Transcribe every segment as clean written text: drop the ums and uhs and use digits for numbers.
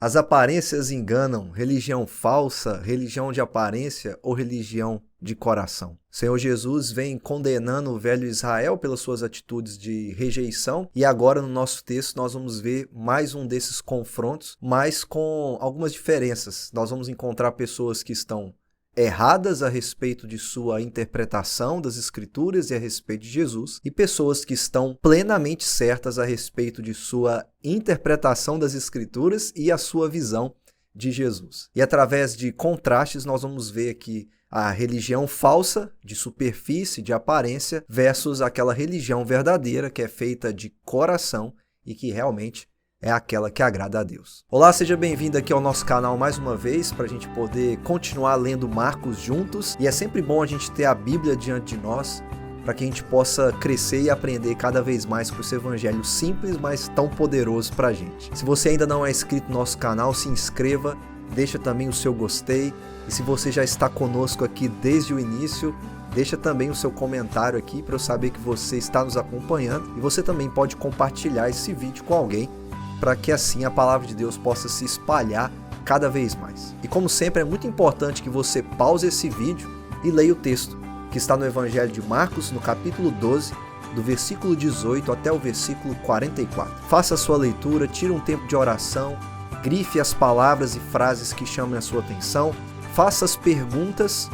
As aparências enganam, religião falsa, religião de aparência ou religião de coração. O Senhor Jesus vem condenando o velho Israel pelas suas atitudes de rejeição e agora no nosso texto nós vamos ver mais um desses confrontos, mas com algumas diferenças. Nós vamos encontrar pessoas que estão erradas a respeito de sua interpretação das Escrituras e a respeito de Jesus, e pessoas que estão plenamente certas a respeito de sua interpretação das Escrituras e a sua visão de Jesus. E através de contrastes nós vamos ver aqui a religião falsa, de superfície, de aparência, versus aquela religião verdadeira que é feita de coração e que realmente é aquela que agrada a Deus. Olá, seja bem-vindo aqui ao nosso canal mais uma vez, para a gente poder continuar lendo Marcos juntos. E é sempre bom a gente ter a Bíblia diante de nós, para que a gente possa crescer e aprender cada vez mais com esse evangelho simples, mas tão poderoso para a gente. Se você ainda não é inscrito no nosso canal, se inscreva, deixa também o seu gostei. E se você já está conosco aqui desde o início, deixa também o seu comentário aqui para eu saber que você está nos acompanhando. E você também pode compartilhar esse vídeo com alguém, para que assim a palavra de Deus possa se espalhar cada vez mais. E como sempre, é muito importante que você pause esse vídeo e leia o texto, que está no Evangelho de Marcos, no capítulo 12, do versículo 18 até o versículo 44. Faça a sua leitura, tire um tempo de oração, grife as palavras e frases que chamem a sua atenção, faça as perguntas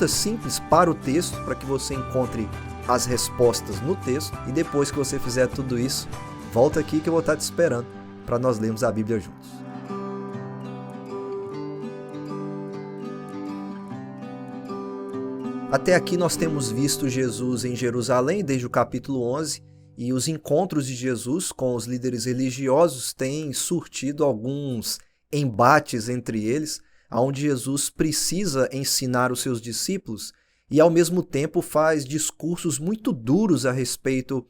simples para o texto, para que você encontre as respostas no texto, e depois que você fizer tudo isso, volta aqui que eu vou estar te esperando para nós lermos a Bíblia juntos. Até aqui nós temos visto Jesus em Jerusalém desde o capítulo 11, e os encontros de Jesus com os líderes religiosos têm surtido alguns embates entre eles, onde Jesus precisa ensinar os seus discípulos e ao mesmo tempo faz discursos muito duros a respeito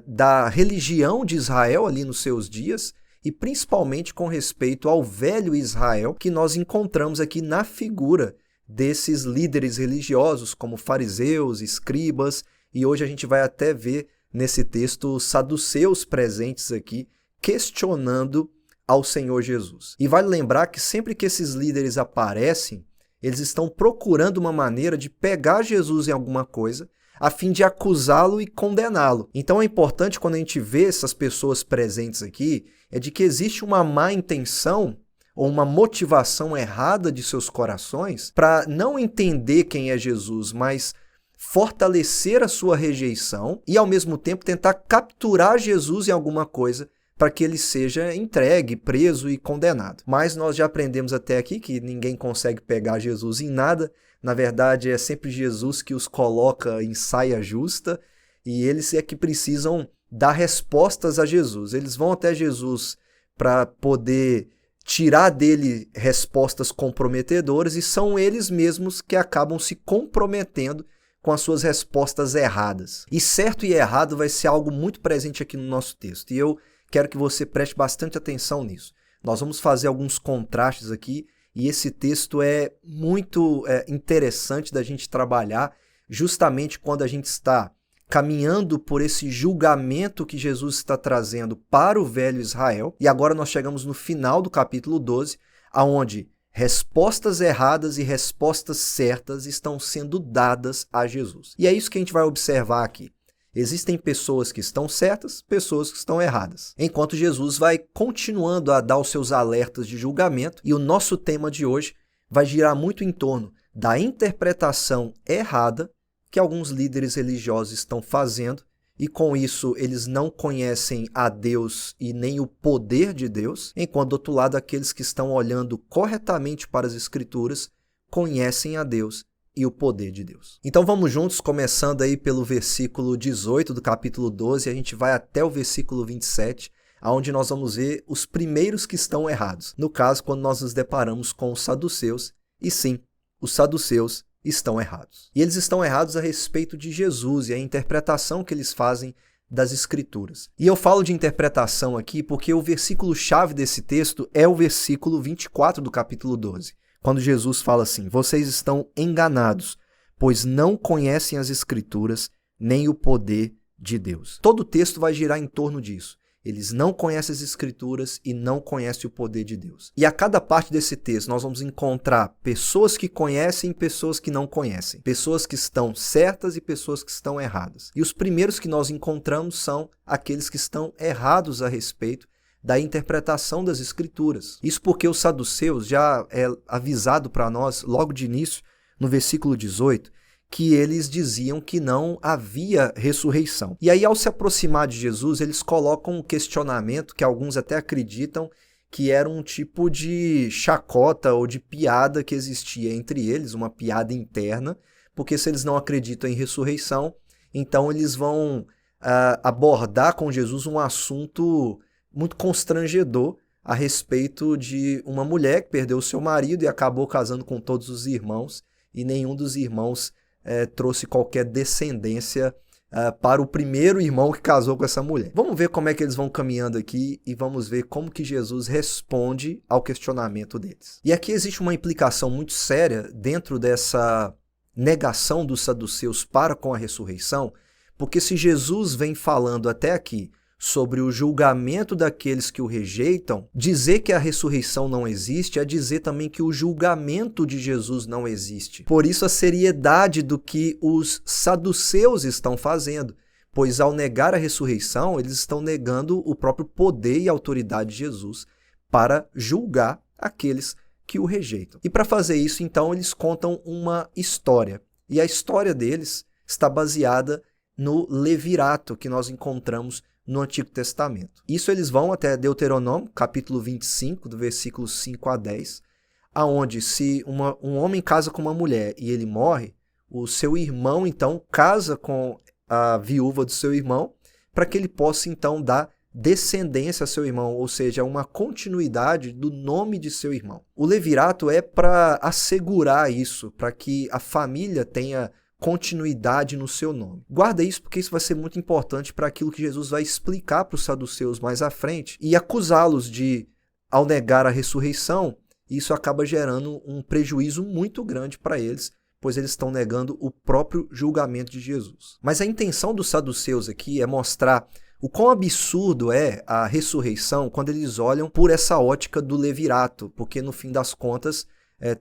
da religião de Israel ali nos seus dias, e principalmente com respeito ao velho Israel que nós encontramos aqui na figura desses líderes religiosos como fariseus, escribas, e hoje a gente vai até ver nesse texto os saduceus presentes aqui questionando ao Senhor Jesus. E vale lembrar que sempre que esses líderes aparecem, eles estão procurando uma maneira de pegar Jesus em alguma coisa a fim de acusá-lo e condená-lo. Então é importante, quando a gente vê essas pessoas presentes aqui, é de que existe uma má intenção ou uma motivação errada de seus corações para não entender quem é Jesus, mas fortalecer a sua rejeição e ao mesmo tempo tentar capturar Jesus em alguma coisa para que ele seja entregue, preso e condenado. Mas nós já aprendemos até aqui que ninguém consegue pegar Jesus em nada. Na verdade, é sempre Jesus que os coloca em saia justa, e eles é que precisam dar respostas a Jesus. Eles vão até Jesus para poder tirar dele respostas comprometedoras, e são eles mesmos que acabam se comprometendo com as suas respostas erradas. E certo e errado vai ser algo muito presente aqui no nosso texto, e eu quero que você preste bastante atenção nisso. Nós vamos fazer alguns contrastes aqui, e esse texto é muito interessante da gente trabalhar, justamente quando a gente está caminhando por esse julgamento que Jesus está trazendo para o velho Israel. E agora nós chegamos no final do capítulo 12, onde respostas erradas e respostas certas estão sendo dadas a Jesus. E é isso que a gente vai observar aqui. Existem pessoas que estão certas, pessoas que estão erradas. Enquanto Jesus vai continuando a dar os seus alertas de julgamento, e o nosso tema de hoje vai girar muito em torno da interpretação errada que alguns líderes religiosos estão fazendo, e com isso eles não conhecem a Deus e nem o poder de Deus, enquanto do outro lado aqueles que estão olhando corretamente para as Escrituras conhecem a Deus e o poder de Deus. Então vamos juntos, começando aí pelo versículo 18 do capítulo 12, a gente vai até o versículo 27, onde nós vamos ver os primeiros que estão errados. No caso, quando nós nos deparamos com os saduceus, e sim, os saduceus estão errados. E eles estão errados a respeito de Jesus e a interpretação que eles fazem das Escrituras. E eu falo de interpretação aqui porque o versículo-chave desse texto é o versículo 24 do capítulo 12. Quando Jesus fala assim: vocês estão enganados, pois não conhecem as Escrituras nem o poder de Deus. Todo o texto vai girar em torno disso. Eles não conhecem as Escrituras e não conhecem o poder de Deus. E a cada parte desse texto nós vamos encontrar pessoas que conhecem e pessoas que não conhecem. Pessoas que estão certas e pessoas que estão erradas. E os primeiros que nós encontramos são aqueles que estão errados a respeito da interpretação das Escrituras. Isso porque os saduceus já é avisado para nós logo de início, no versículo 18, que eles diziam que não havia ressurreição. E aí, ao se aproximar de Jesus, eles colocam um questionamento que alguns até acreditam que era um tipo de chacota ou de piada que existia entre eles, uma piada interna, porque se eles não acreditam em ressurreição, então eles vão abordar com Jesus um assunto muito constrangedor a respeito de uma mulher que perdeu seu marido e acabou casando com todos os irmãos, e nenhum dos irmãos trouxe qualquer descendência para o primeiro irmão que casou com essa mulher. Vamos ver como é que eles vão caminhando aqui e vamos ver como que Jesus responde ao questionamento deles. E aqui existe uma implicação muito séria dentro dessa negação dos saduceus para com a ressurreição, porque se Jesus vem falando até aqui sobre o julgamento daqueles que o rejeitam, dizer que a ressurreição não existe é dizer também que o julgamento de Jesus não existe. Por isso a seriedade do que os saduceus estão fazendo, pois ao negar a ressurreição, eles estão negando o próprio poder e autoridade de Jesus para julgar aqueles que o rejeitam. E para fazer isso, então, eles contam uma história. E a história deles está baseada no levirato que nós encontramos no Antigo Testamento. Isso eles vão até Deuteronômio, capítulo 25, do versículo 5 a 10, aonde se um homem casa com uma mulher e ele morre, o seu irmão, então, casa com a viúva do seu irmão, para que ele possa, então, dar descendência a seu irmão, ou seja, uma continuidade do nome de seu irmão. O levirato é para assegurar isso, para que a família tenha continuidade no seu nome. Guarda isso porque isso vai ser muito importante para aquilo que Jesus vai explicar para os saduceus mais à frente e acusá-los de, ao negar a ressurreição, isso acaba gerando um prejuízo muito grande para eles, pois eles estão negando o próprio julgamento de Jesus. Mas a intenção dos saduceus aqui é mostrar o quão absurdo é a ressurreição quando eles olham por essa ótica do levirato, porque no fim das contas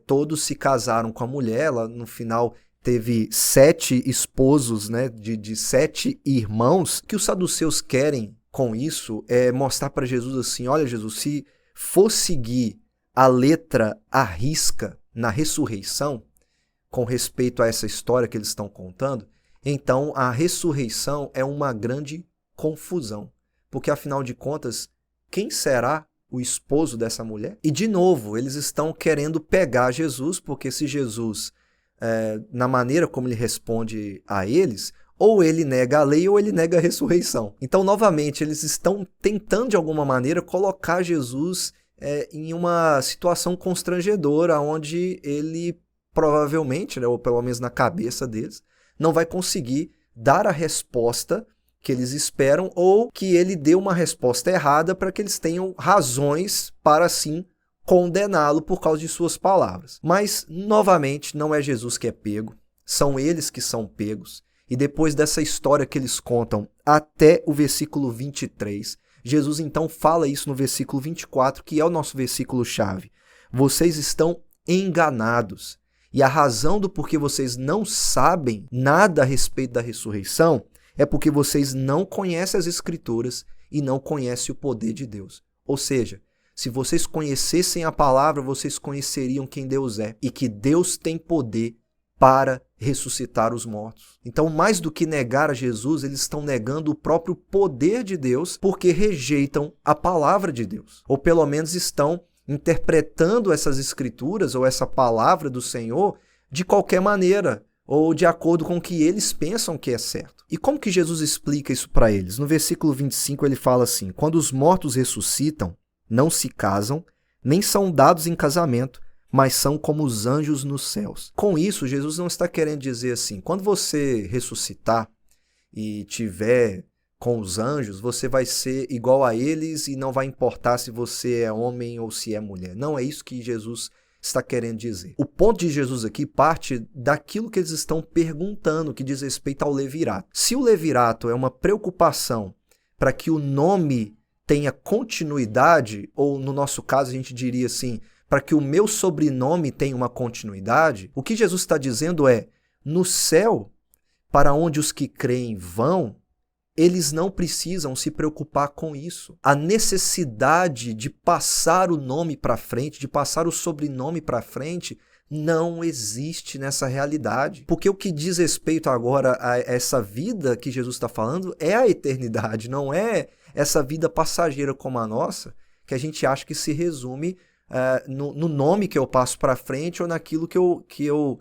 todos se casaram com a mulher, ela no final teve 7 esposos, né, de 7 irmãos. O que os saduceus querem com isso é mostrar para Jesus assim, olha Jesus, se for seguir a letra à risca na ressurreição, com respeito a essa história que eles estão contando, então a ressurreição é uma grande confusão. Porque afinal de contas, quem será o esposo dessa mulher? E de novo, eles estão querendo pegar Jesus, porque se Jesus na maneira como ele responde a eles, ou ele nega a lei ou ele nega a ressurreição. Então, novamente, eles estão tentando de alguma maneira colocar Jesus em uma situação constrangedora, onde ele provavelmente, né, ou pelo menos na cabeça deles, não vai conseguir dar a resposta que eles esperam, ou que ele dê uma resposta errada para que eles tenham razões para assim condená-lo por causa de suas palavras. Mas, novamente, não é Jesus que é pego, são eles que são pegos. E depois dessa história que eles contam até o versículo 23, Jesus então fala isso no versículo 24, que é o nosso versículo-chave. Vocês estão enganados. E a razão do porquê vocês não sabem nada a respeito da ressurreição é porque vocês não conhecem as Escrituras e não conhecem o poder de Deus. Ou seja, se vocês conhecessem a palavra, vocês conheceriam quem Deus é e que Deus tem poder para ressuscitar os mortos. Então, mais do que negar a Jesus, eles estão negando o próprio poder de Deus porque rejeitam a palavra de Deus. Ou pelo menos estão interpretando essas escrituras ou essa palavra do Senhor de qualquer maneira ou de acordo com o que eles pensam que é certo. E como que Jesus explica isso para eles? No versículo 25 ele fala assim: quando os mortos ressuscitam, não se casam, nem são dados em casamento, mas são como os anjos nos céus. Com isso, Jesus não está querendo dizer assim, quando você ressuscitar e tiver com os anjos, você vai ser igual a eles e não vai importar se você é homem ou se é mulher. Não é isso que Jesus está querendo dizer. O ponto de Jesus aqui parte daquilo que eles estão perguntando, que diz respeito ao levirato. Se o levirato é uma preocupação para que o nome tenha continuidade, ou no nosso caso a gente diria assim, para que o meu sobrenome tenha uma continuidade, o que Jesus está dizendo é, no céu, para onde os que creem vão, eles não precisam se preocupar com isso. A necessidade de passar o nome para frente, de passar o sobrenome para frente, não existe nessa realidade. Porque o que diz respeito agora a essa vida que Jesus está falando é a eternidade, não é essa vida passageira como a nossa, que a gente acha que se resume no nome que eu passo para frente ou naquilo que eu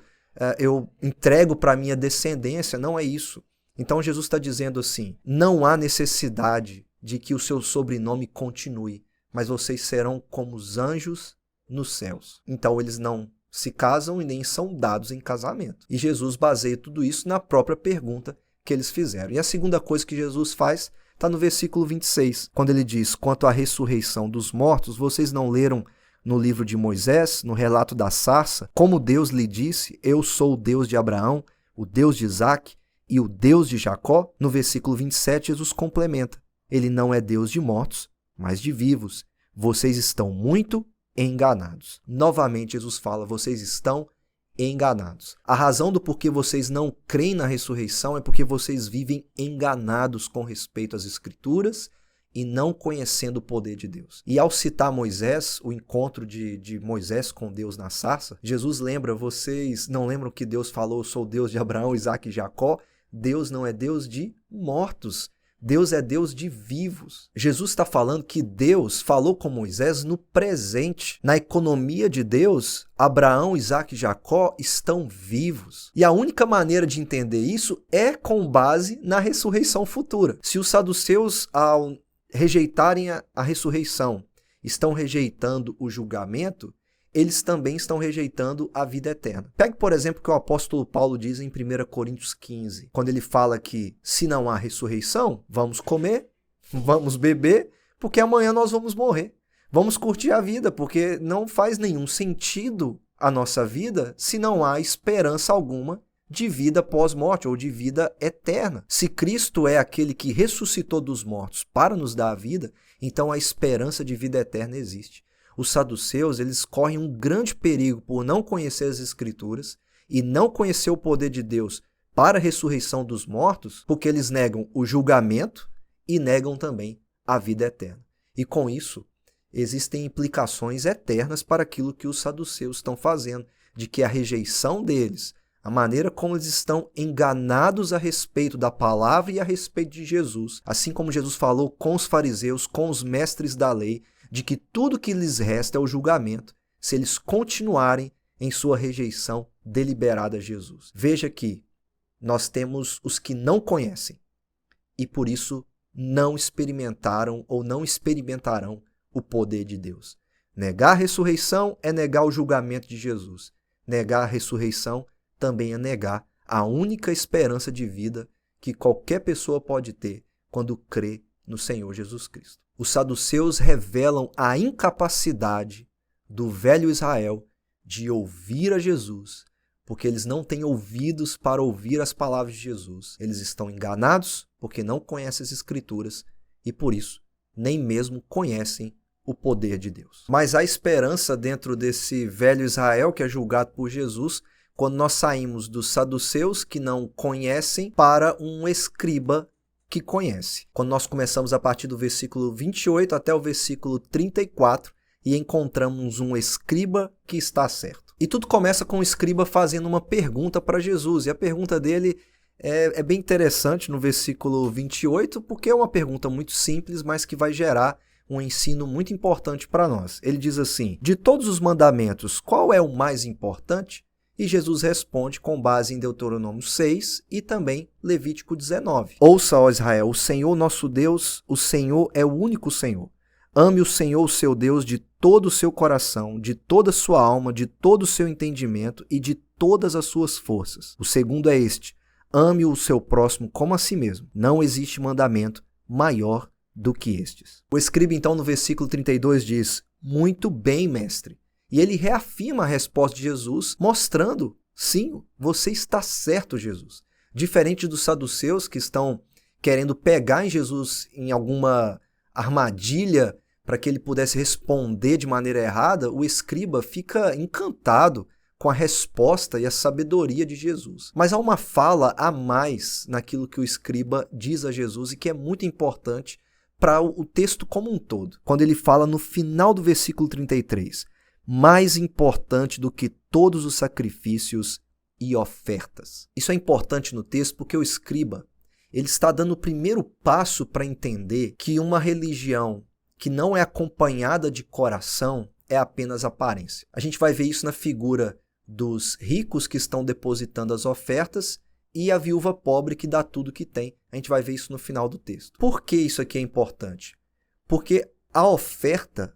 entrego para a minha descendência. Não é isso. Então Jesus está dizendo assim, não há necessidade de que o seu sobrenome continue, mas vocês serão como os anjos nos céus. Então eles não se casam e nem são dados em casamento. E Jesus baseia tudo isso na própria pergunta que eles fizeram. E a segunda coisa que Jesus faz está no versículo 26, quando ele diz, quanto à ressurreição dos mortos, vocês não leram no livro de Moisés, no relato da sarça, como Deus lhe disse, eu sou o Deus de Abraão, o Deus de Isaque e o Deus de Jacó? No versículo 27, Jesus complementa, ele não é Deus de mortos, mas de vivos. Vocês estão muito enganados. Novamente, Jesus fala, vocês estão enganados. A razão do porquê vocês não creem na ressurreição é porque vocês vivem enganados com respeito às Escrituras e não conhecendo o poder de Deus. E ao citar Moisés, o encontro de Moisés com Deus na sarça, Jesus lembra, vocês não lembram que Deus falou, sou Deus de Abraão, Isaque e Jacó? Deus não é Deus de mortos. Deus é Deus de vivos. Jesus está falando que Deus falou com Moisés no presente. Na economia de Deus, Abraão, Isaque e Jacó estão vivos. E a única maneira de entender isso é com base na ressurreição futura. Se os saduceus, ao rejeitarem a ressurreição, estão rejeitando o julgamento, eles também estão rejeitando a vida eterna. Pegue, por exemplo, o que o apóstolo Paulo diz em 1 Coríntios 15, quando ele fala que se não há ressurreição, vamos comer, vamos beber, porque amanhã nós vamos morrer. Vamos curtir a vida, porque não faz nenhum sentido a nossa vida se não há esperança alguma de vida pós-morte ou de vida eterna. Se Cristo é aquele que ressuscitou dos mortos para nos dar a vida, então a esperança de vida eterna existe. Os saduceus, eles correm um grande perigo por não conhecer as Escrituras e não conhecer o poder de Deus para a ressurreição dos mortos, porque eles negam o julgamento e negam também a vida eterna. E com isso, existem implicações eternas para aquilo que os saduceus estão fazendo, de que a rejeição deles, a maneira como eles estão enganados a respeito da palavra e a respeito de Jesus, assim como Jesus falou com os fariseus, com os mestres da lei, de que tudo que lhes resta é o julgamento, se eles continuarem em sua rejeição deliberada a Jesus. Veja que nós temos os que não conhecem e por isso não experimentaram ou não experimentarão o poder de Deus. Negar a ressurreição é negar o julgamento de Jesus. Negar a ressurreição também é negar a única esperança de vida que qualquer pessoa pode ter quando crê no Senhor Jesus Cristo. Os saduceus revelam a incapacidade do velho Israel de ouvir a Jesus, porque eles não têm ouvidos para ouvir as palavras de Jesus. Eles estão enganados porque não conhecem as Escrituras e, por isso, nem mesmo conhecem o poder de Deus. Mas há esperança dentro desse velho Israel que é julgado por Jesus quando nós saímos dos saduceus que não conhecem para um escriba que conhece. Quando nós começamos a partir do versículo 28 até o versículo 34 e encontramos um escriba que está certo. E tudo começa com o escriba fazendo uma pergunta para Jesus. E a pergunta dele é bem interessante no versículo 28, porque é uma pergunta muito simples, mas que vai gerar um ensino muito importante para nós. Ele diz assim, de todos os mandamentos, qual é o mais importante? E Jesus responde com base em Deuteronômio 6 e também Levítico 19. Ouça, ó Israel, o Senhor nosso Deus, o Senhor é o único Senhor. Ame o Senhor, o seu Deus, de todo o seu coração, de toda a sua alma, de todo o seu entendimento e de todas as suas forças. O segundo é este, ame o seu próximo como a si mesmo. Não existe mandamento maior do que estes. O escriba, então, no versículo 32 diz, muito bem, mestre. E ele reafirma a resposta de Jesus, mostrando, sim, você está certo, Jesus. Diferente dos saduceus que estão querendo pegar em Jesus em alguma armadilha para que ele pudesse responder de maneira errada, o escriba fica encantado com a resposta e a sabedoria de Jesus. Mas há uma fala a mais naquilo que o escriba diz a Jesus e que é muito importante para o texto como um todo. Quando ele fala no final do versículo 33, mais importante do que todos os sacrifícios e ofertas. Isso é importante no texto porque o escriba, ele está dando o primeiro passo para entender que uma religião que não é acompanhada de coração é apenas aparência. A gente vai ver isso na figura dos ricos que estão depositando as ofertas e a viúva pobre que dá tudo que tem. A gente vai ver isso no final do texto. Por que isso aqui é importante? Porque a oferta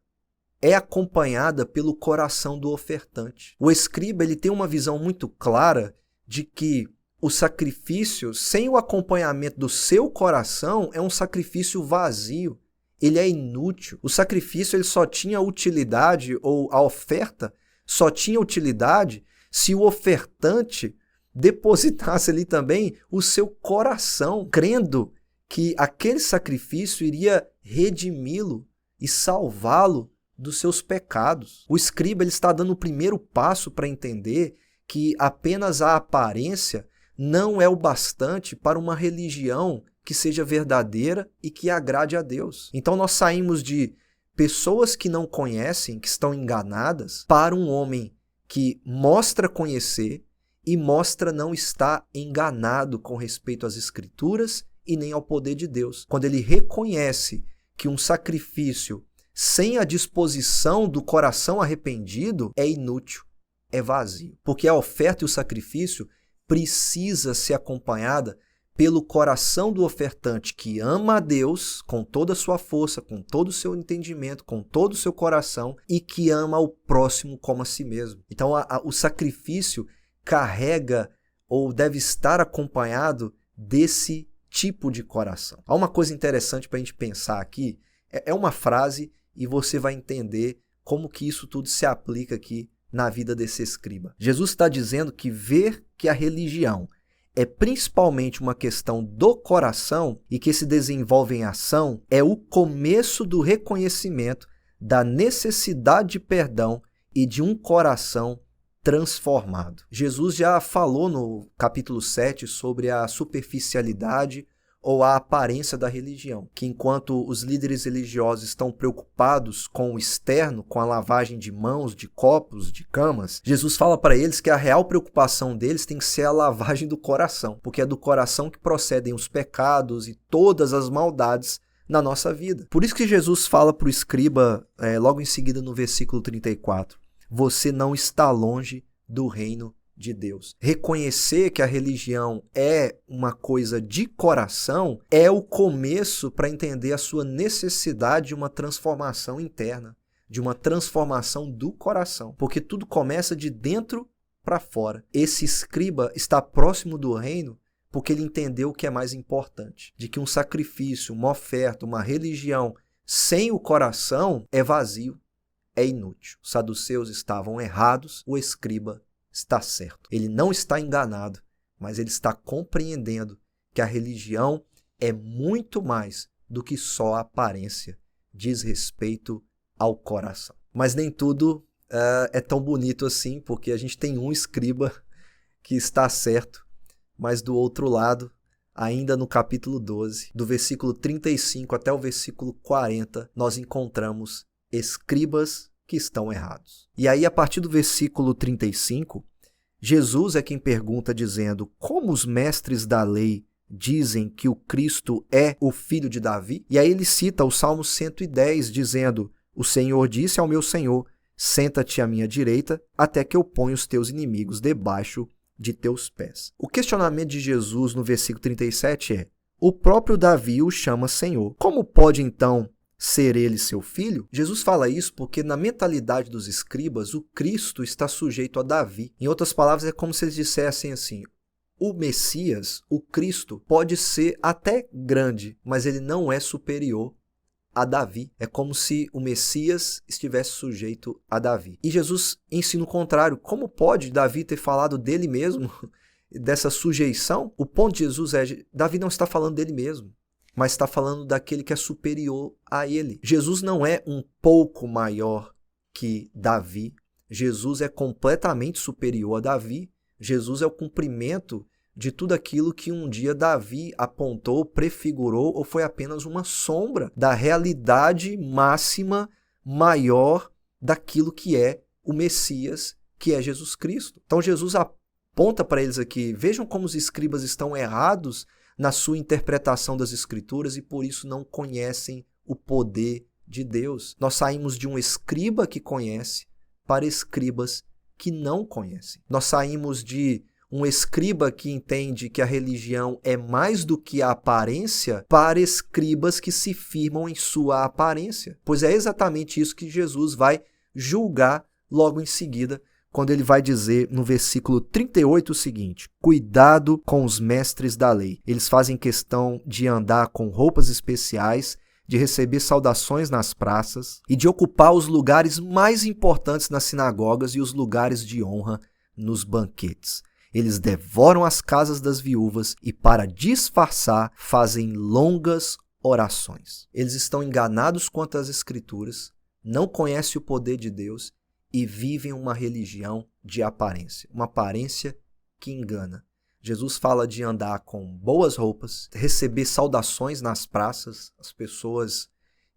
é acompanhada pelo coração do ofertante. O escriba ele tem uma visão muito clara de que o sacrifício, sem o acompanhamento do seu coração, é um sacrifício vazio. Ele é inútil. O sacrifício ele só tinha utilidade, ou a oferta só tinha utilidade se o ofertante depositasse ali também o seu coração, crendo que aquele sacrifício iria redimi-lo e salvá-lo dos seus pecados. O escriba ele está dando o primeiro passo para entender que apenas a aparência não é o bastante para uma religião que seja verdadeira e que agrade a Deus. Então nós saímos de pessoas que não conhecem, que estão enganadas, para um homem que mostra conhecer e mostra não estar enganado com respeito às Escrituras e nem ao poder de Deus. Quando ele reconhece que um sacrifício sem a disposição do coração arrependido é inútil, é vazio. Porque a oferta e o sacrifício precisa ser acompanhada pelo coração do ofertante que ama a Deus com toda a sua força, com todo o seu entendimento, com todo o seu coração e que ama o próximo como a si mesmo. Então o sacrifício carrega ou deve estar acompanhado desse tipo de coração. Há uma coisa interessante para a gente pensar aqui, é uma frase e você vai entender como que isso tudo se aplica aqui na vida desse escriba. Jesus está dizendo que ver que a religião é principalmente uma questão do coração e que se desenvolve em ação é o começo do reconhecimento da necessidade de perdão e de um coração transformado. Jesus já falou no capítulo 7 sobre a superficialidade ou a aparência da religião, que enquanto os líderes religiosos estão preocupados com o externo, com a lavagem de mãos, de copos, de camas, Jesus fala para eles que a real preocupação deles tem que ser a lavagem do coração, porque é do coração que procedem os pecados e todas as maldades na nossa vida. Por isso que Jesus fala para o escriba, logo em seguida no versículo 34, você não está longe do reino de Deus. Reconhecer que a religião é uma coisa de coração é o começo para entender a sua necessidade de uma transformação interna, de uma transformação do coração, porque tudo começa de dentro para fora. Esse escriba está próximo do reino porque ele entendeu o que é mais importante, de que um sacrifício, uma oferta, uma religião sem o coração é vazio, é inútil. Os saduceus estavam errados, o escriba está certo. Ele não está enganado, mas ele está compreendendo que a religião é muito mais do que só a aparência, diz respeito ao coração. Mas nem tudo é tão bonito assim, porque a gente tem um escriba que está certo, mas do outro lado, ainda no capítulo 12, do versículo 35 até o versículo 40, nós encontramos escribas que estão errados. E aí, a partir do versículo 35, Jesus é quem pergunta dizendo, como os mestres da lei dizem que o Cristo é o filho de Davi? E aí ele cita o Salmo 110, dizendo, o Senhor disse ao meu Senhor, senta-te à minha direita, até que eu ponha os teus inimigos debaixo de teus pés. O questionamento de Jesus no versículo 37 é, o próprio Davi o chama Senhor. Como pode então ser ele seu filho? Jesus fala isso porque na mentalidade dos escribas, o Cristo está sujeito a Davi. Em outras palavras, é como se eles dissessem assim, o Messias, o Cristo, pode ser até grande, mas ele não é superior a Davi. É como se o Messias estivesse sujeito a Davi. E Jesus ensina o contrário. Como pode Davi ter falado dele mesmo, dessa sujeição? O ponto de Jesus é, Davi não está falando dele mesmo. mas está falando daquele que é superior a ele. Jesus não é um pouco maior que Davi. Jesus é completamente superior a Davi. Jesus é o cumprimento de tudo aquilo que um dia Davi apontou, prefigurou ou foi apenas uma sombra da realidade máxima, maior daquilo que é o Messias, que é Jesus Cristo. Então Jesus aponta para eles aqui, vejam como os escribas estão errados na sua interpretação das Escrituras e por isso não conhecem o poder de Deus. Nós saímos de um escriba que conhece para escribas que não conhecem. Nós saímos de um escriba que entende que a religião é mais do que a aparência para escribas que se firmam em sua aparência. Pois é exatamente isso que Jesus vai julgar logo em seguida, quando ele vai dizer no versículo 38 o seguinte: cuidado com os mestres da lei. Eles fazem questão de andar com roupas especiais, de receber saudações nas praças e de ocupar os lugares mais importantes nas sinagogas e os lugares de honra nos banquetes. Eles devoram as casas das viúvas e, para disfarçar, fazem longas orações. Eles estão enganados quanto às Escrituras, não conhecem o poder de Deus e vivem uma religião de aparência, uma aparência que engana. Jesus fala de andar com boas roupas, receber saudações nas praças. As pessoas,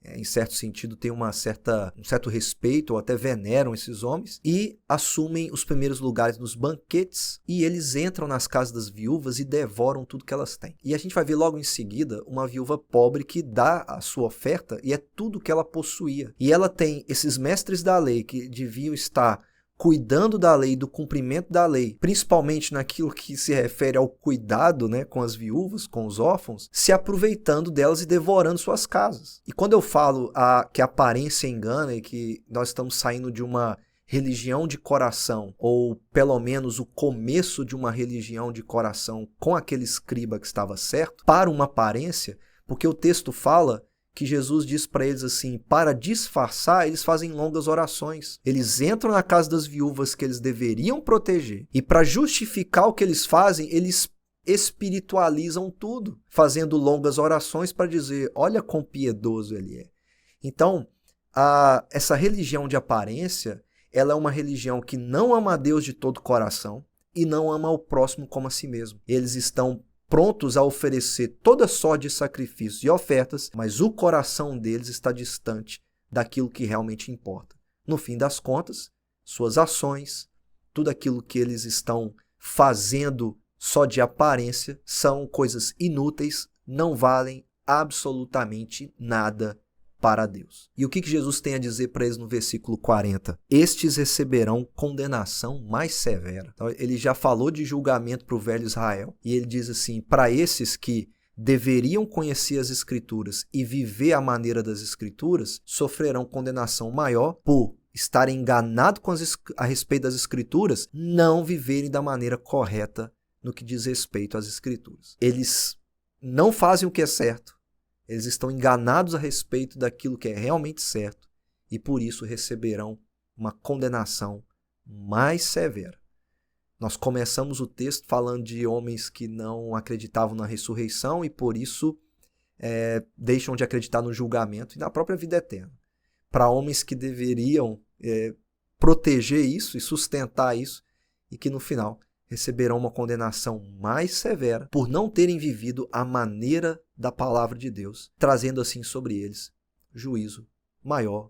em certo sentido, têm um certo respeito ou até veneram esses homens e assumem os primeiros lugares nos banquetes e eles entram nas casas das viúvas e devoram tudo que elas têm. E a gente vai ver logo em seguida uma viúva pobre que dá a sua oferta e é tudo que ela possuía. E ela tem esses mestres da lei que deviam estar cuidando da lei, do cumprimento da lei, principalmente naquilo que se refere ao cuidado, com as viúvas, com os órfãos, se aproveitando delas e devorando suas casas. E quando eu falo que a aparência engana e que nós estamos saindo de uma religião de coração, ou pelo menos o começo de uma religião de coração com aquele escriba que estava certo, para uma aparência, porque o texto fala que Jesus diz para eles assim, para disfarçar, eles fazem longas orações. Eles entram na casa das viúvas que eles deveriam proteger. E para justificar o que eles fazem, eles espiritualizam tudo, fazendo longas orações para dizer, olha quão piedoso ele é. Então, essa religião de aparência, ela é uma religião que não ama a Deus de todo o coração e não ama o próximo como a si mesmo. Eles estão prontos a oferecer toda sorte de sacrifícios e ofertas, mas o coração deles está distante daquilo que realmente importa. No fim das contas, suas ações, tudo aquilo que eles estão fazendo só de aparência, são coisas inúteis, não valem absolutamente nada para Deus. E o que Jesus tem a dizer para eles no versículo 40? Estes receberão condenação mais severa. Então, ele já falou de julgamento para o velho Israel, e ele diz assim, para esses que deveriam conhecer as Escrituras e viver a maneira das Escrituras, sofrerão condenação maior por estarem enganados a respeito das Escrituras, não viverem da maneira correta no que diz respeito às Escrituras. Eles não fazem o que é certo, eles estão enganados a respeito daquilo que é realmente certo e por isso receberão uma condenação mais severa. Nós começamos o texto falando de homens que não acreditavam na ressurreição e por isso deixam de acreditar no julgamento e na própria vida eterna. Para homens que deveriam proteger isso e sustentar isso e que no final receberão uma condenação mais severa por não terem vivido a maneira da palavra de Deus, trazendo assim sobre eles juízo maior,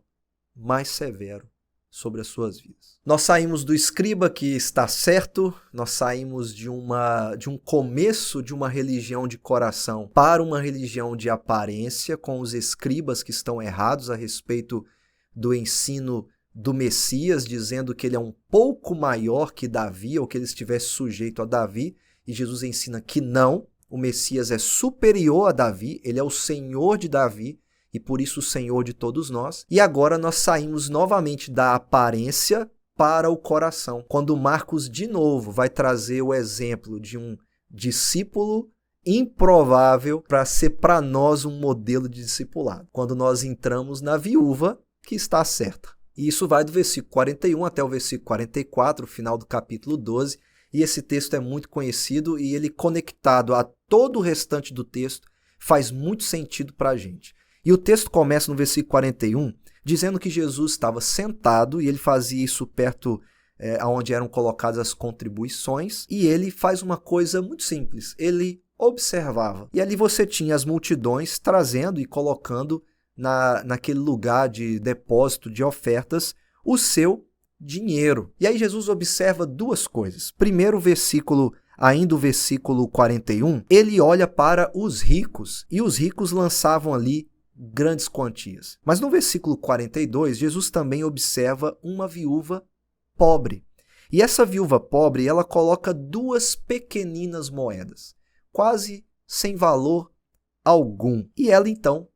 mais severo sobre as suas vidas. Nós saímos do escriba que está certo, nós saímos de um começo de uma religião de coração para uma religião de aparência, com os escribas que estão errados a respeito do ensino do Messias, dizendo que ele é um pouco maior que Davi, ou que ele estivesse sujeito a Davi, e Jesus ensina que não, o Messias é superior a Davi, ele é o Senhor de Davi, e por isso o Senhor de todos nós. E agora nós saímos novamente da aparência para o coração, quando Marcos de novo vai trazer o exemplo de um discípulo improvável para ser para nós um modelo de discipulado, quando nós entramos na viúva que está certa. E isso vai do versículo 41 até o versículo 44, o final do capítulo 12. E esse texto é muito conhecido e ele, conectado a todo o restante do texto, faz muito sentido para a gente. E o texto começa no versículo 41, dizendo que Jesus estava sentado e ele fazia isso perto onde eram colocadas as contribuições, e ele faz uma coisa muito simples, ele observava. E ali você tinha as multidões trazendo e colocando naquele lugar de depósito de ofertas o seu dinheiro. E aí Jesus observa duas coisas. Primeiro, ainda o versículo 41, ele olha para os ricos, e os ricos lançavam ali grandes quantias. Mas no versículo 42, Jesus também observa uma viúva pobre. E essa viúva pobre, ela coloca duas pequeninas moedas, quase sem valor algum. E ela, então,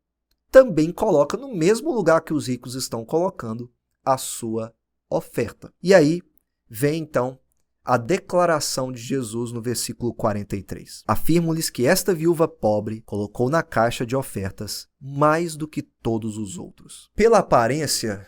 também coloca no mesmo lugar que os ricos estão colocando a sua oferta. E aí vem, então, a declaração de Jesus no versículo 43. Afirmo-lhes que esta viúva pobre colocou na caixa de ofertas mais do que todos os outros. Pela aparência,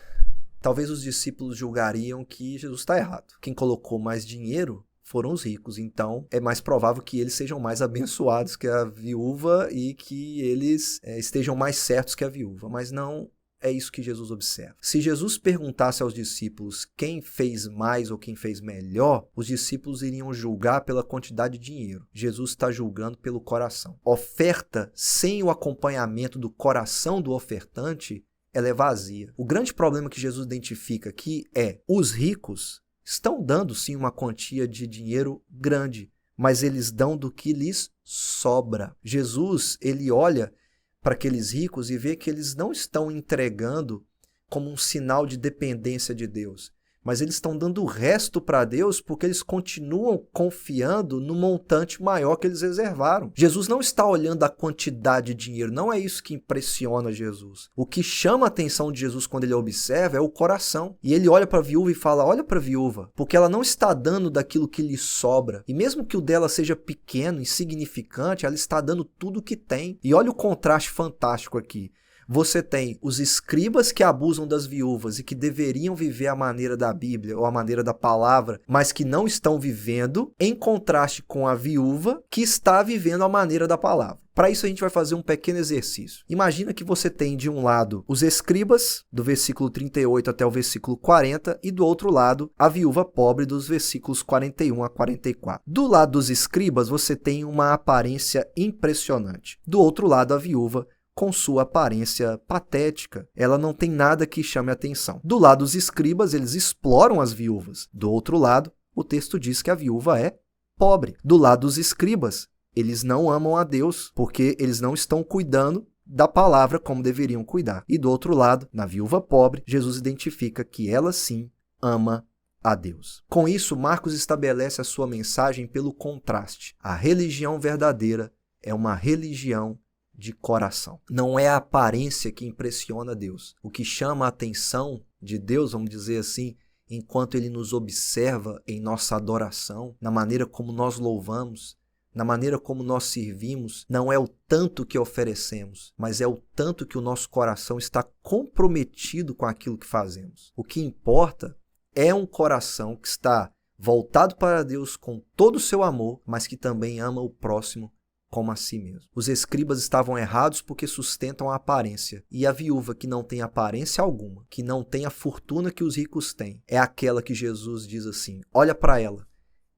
talvez os discípulos julgariam que Jesus está errado. Quem colocou mais dinheiro foram os ricos, então é mais provável que eles sejam mais abençoados que a viúva e que eles estejam mais certos que a viúva, mas não é isso que Jesus observa. Se Jesus perguntasse aos discípulos quem fez mais ou quem fez melhor, os discípulos iriam julgar pela quantidade de dinheiro. Jesus está julgando pelo coração. Oferta sem o acompanhamento do coração do ofertante, ela é vazia. O grande problema que Jesus identifica aqui é os ricos estão dando sim uma quantia de dinheiro grande, mas eles dão do que lhes sobra. Jesus, ele olha para aqueles ricos e vê que eles não estão entregando como um sinal de dependência de Deus, mas eles estão dando o resto para Deus porque eles continuam confiando no montante maior que eles reservaram. Jesus não está olhando a quantidade de dinheiro, não é isso que impressiona Jesus. O que chama a atenção de Jesus quando ele observa é o coração. E ele olha para a viúva e fala, olha para a viúva, porque ela não está dando daquilo que lhe sobra. E mesmo que o dela seja pequeno, insignificante, ela está dando tudo o que tem. E olha o contraste fantástico aqui. Você tem os escribas que abusam das viúvas e que deveriam viver a maneira da Bíblia ou a maneira da palavra, mas que não estão vivendo, em contraste com a viúva que está vivendo a maneira da palavra. Para isso a gente vai fazer um pequeno exercício. Imagina que você tem de um lado os escribas, do versículo 38 até o versículo 40, e do outro lado a viúva pobre, dos versículos 41 a 44. Do lado dos escribas você tem uma aparência impressionante. Do outro lado a viúva, com sua aparência patética. Ela não tem nada que chame a atenção. Do lado dos escribas, eles exploram as viúvas. Do outro lado, o texto diz que a viúva é pobre. Do lado dos escribas, eles não amam a Deus, porque eles não estão cuidando da palavra como deveriam cuidar. E do outro lado, na viúva pobre, Jesus identifica que ela sim ama a Deus. Com isso, Marcos estabelece a sua mensagem pelo contraste. A religião verdadeira é uma religião de coração. Não é a aparência que impressiona Deus. O que chama a atenção de Deus, vamos dizer assim, enquanto Ele nos observa em nossa adoração, na maneira como nós louvamos, na maneira como nós servimos, não é o tanto que oferecemos, mas é o tanto que o nosso coração está comprometido com aquilo que fazemos. O que importa é um coração que está voltado para Deus com todo o seu amor, mas que também ama o próximo como a si mesmo. Os escribas estavam errados porque sustentam a aparência. E a viúva que não tem aparência alguma, que não tem a fortuna que os ricos têm, é aquela que Jesus diz assim, olha para ela.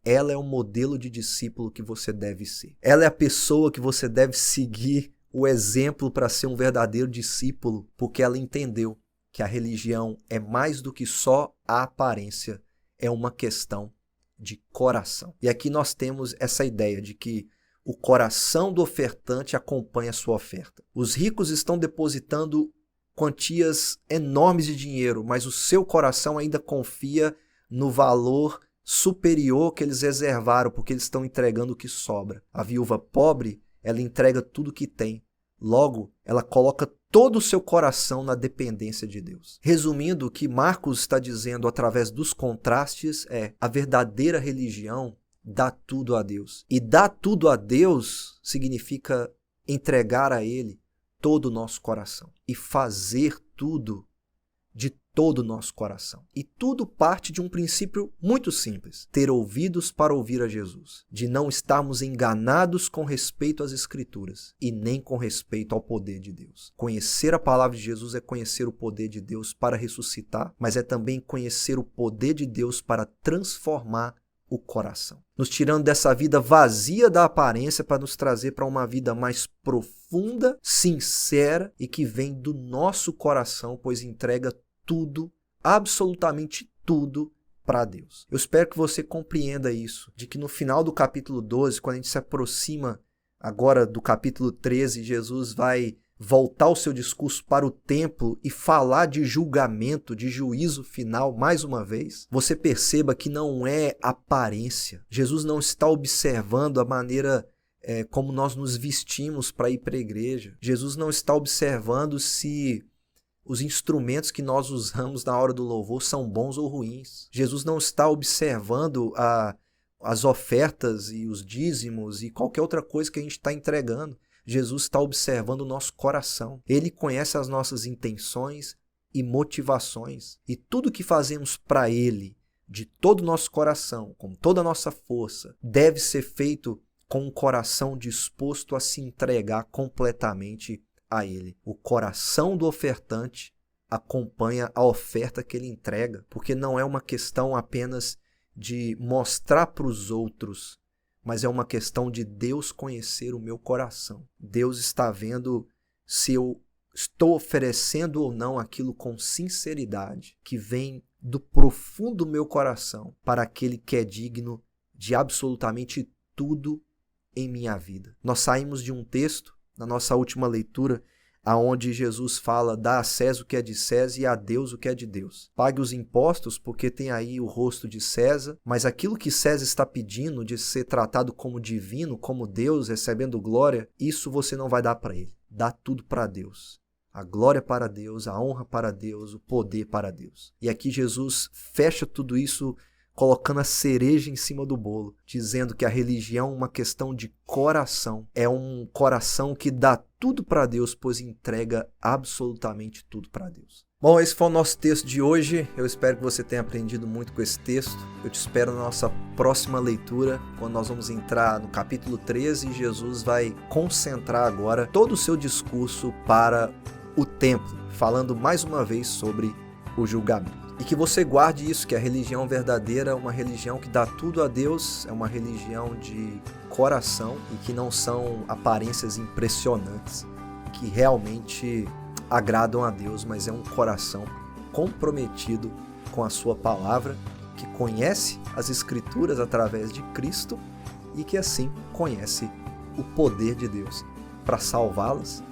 Ela é o modelo de discípulo que você deve ser. Ela é a pessoa que você deve seguir o exemplo para ser um verdadeiro discípulo, porque ela entendeu que a religião é mais do que só a aparência, é uma questão de coração. E aqui nós temos essa ideia de que o coração do ofertante acompanha a sua oferta. Os ricos estão depositando quantias enormes de dinheiro, mas o seu coração ainda confia no valor superior que eles reservaram, porque eles estão entregando o que sobra. A viúva pobre, ela entrega tudo o que tem. Logo, ela coloca todo o seu coração na dependência de Deus. Resumindo, o que Marcos está dizendo através dos contrastes é: a verdadeira religião dá tudo a Deus. E dar tudo a Deus significa entregar a Ele todo o nosso coração e fazer tudo de todo o nosso coração. E tudo parte de um princípio muito simples: ter ouvidos para ouvir a Jesus, de não estarmos enganados com respeito às Escrituras e nem com respeito ao poder de Deus. Conhecer a palavra de Jesus é conhecer o poder de Deus para ressuscitar, mas é também conhecer o poder de Deus para transformar o coração, nos tirando dessa vida vazia da aparência para nos trazer para uma vida mais profunda, sincera e que vem do nosso coração, pois entrega tudo, absolutamente tudo, para Deus. Eu espero que você compreenda isso, de que no final do capítulo 12, quando a gente se aproxima agora do capítulo 13, Jesus vai voltar o seu discurso para o templo e falar de julgamento, de juízo final mais uma vez, você perceba que não é aparência. Jesus não está observando a maneira como nós nos vestimos para ir para a igreja. Jesus não está observando se os instrumentos que nós usamos na hora do louvor são bons ou ruins. Jesus não está observando as ofertas e os dízimos e qualquer outra coisa que a gente está entregando. Jesus está observando o nosso coração. Ele conhece as nossas intenções e motivações. E tudo que fazemos para Ele, de todo o nosso coração, com toda a nossa força, deve ser feito com um coração disposto a se entregar completamente a Ele. O coração do ofertante acompanha a oferta que ele entrega, porque não é uma questão apenas de mostrar para os outros, mas é uma questão de Deus conhecer o meu coração. Deus está vendo se eu estou oferecendo ou não aquilo com sinceridade, que vem do profundo do meu coração, para aquele que é digno de absolutamente tudo em minha vida. Nós saímos de um texto, na nossa última leitura, aonde Jesus fala: dá a César o que é de César e a Deus o que é de Deus. Pague os impostos porque tem aí o rosto de César, mas aquilo que César está pedindo de ser tratado como divino, como Deus, recebendo glória, isso você não vai dar para ele. Dá tudo para Deus. A glória para Deus, a honra para Deus, o poder para Deus. E aqui Jesus fecha tudo isso colocando a cereja em cima do bolo, dizendo que a religião é uma questão de coração. É um coração que dá tudo para Deus, pois entrega absolutamente tudo para Deus. Bom, esse foi o nosso texto de hoje. Eu espero que você tenha aprendido muito com esse texto. Eu te espero na nossa próxima leitura, quando nós vamos entrar no capítulo 13 e Jesus vai concentrar agora todo o seu discurso para o templo, falando mais uma vez sobre o julgamento. E que você guarde isso, que a religião verdadeira é uma religião que dá tudo a Deus, é uma religião de coração e que não são aparências impressionantes, que realmente agradam a Deus, mas é um coração comprometido com a sua palavra, que conhece as Escrituras através de Cristo e que assim conhece o poder de Deus para salvá-las,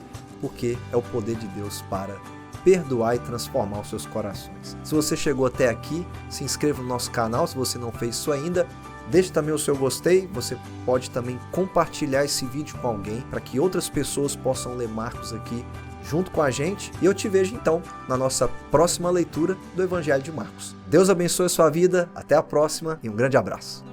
porque é o poder de Deus para perdoar e transformar os seus corações. Se você chegou até aqui, se inscreva no nosso canal, se você não fez isso ainda, deixe também o seu gostei, você pode também compartilhar esse vídeo com alguém, para que outras pessoas possam ler Marcos aqui junto com a gente, e eu te vejo então na nossa próxima leitura do Evangelho de Marcos. Deus abençoe a sua vida, até a próxima e um grande abraço.